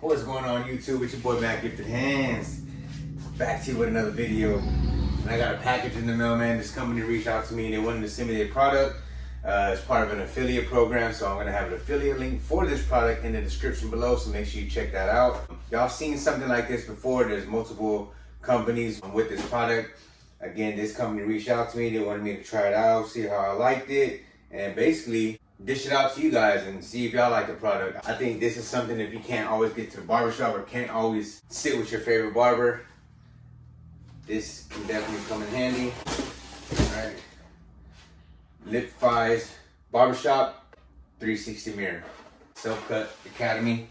What's going on YouTube? It's your boy Matt Gifted Hands. Back to you with another video. And I got a package in the mail, man. This company reached out to me and they wanted to send me their product. It's part of an affiliate program, so I'm gonna have an affiliate link for this product in the description below, so make sure you check that out. Y'all seen something like this before. There's multiple companies with this product. Again, this company reached out to me. They wanted me to try it out, see how I liked it, and basically dish it out to you guys and see if y'all like the product. I think this is something, if you can't always get to the barbershop or can't always sit with your favorite barber, this can definitely come in handy. All right. Lip Fi's Barbershop 360 mirror. Self-Cut Academy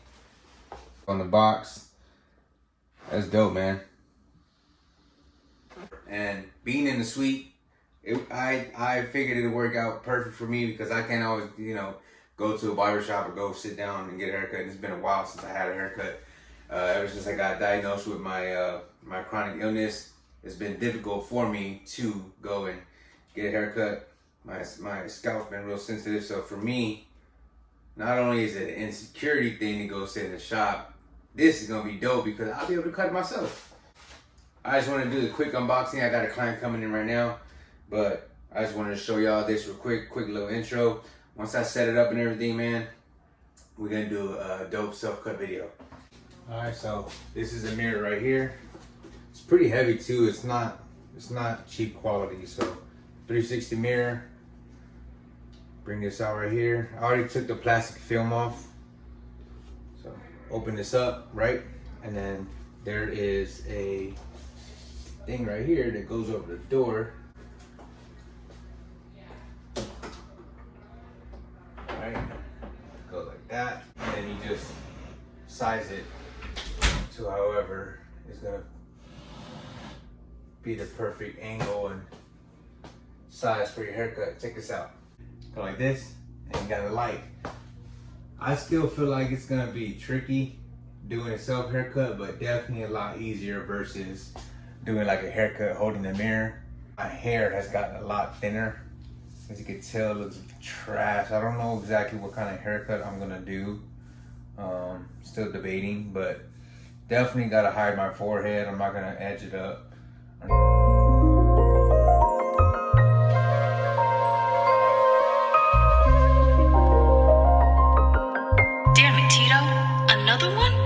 on the box. That's dope, man. And being in the suite, I figured it would work out perfect for me because I can't always, go to a barbershop or go sit down and get a haircut. It's been a while since I had a haircut. Ever since I got diagnosed with my my chronic illness, it's been difficult for me to go and get a haircut. My scalp's been real sensitive, so for me, not only is it an insecurity thing to go sit in the shop, this is gonna be dope because I'll be able to cut it myself. I just want to do the quick unboxing. I got a client coming in right now, but I just wanted to show y'all this real quick little intro. Once I set it up and everything, man, we're gonna do a dope self-cut video. All right, so this is a mirror right here. It's pretty heavy too. It's not cheap quality. So 360 mirror. Bring this out right here. I already took the plastic film off. So open this up, right? And then there is a thing right here that goes over the door. Right? Go like that. And then you just size it to however is gonna be the perfect angle and size for your haircut. Check this out. Go like this, and you got a light. I still feel like it's gonna be tricky doing a self haircut, but definitely a lot easier versus doing like a haircut holding the mirror. My hair has gotten a lot thinner. As you can tell, it looks trash. I don't know exactly what kind of haircut I'm gonna do. Still debating, but definitely gotta hide my forehead. I'm not gonna edge it up. Damn it, Tito. Another one?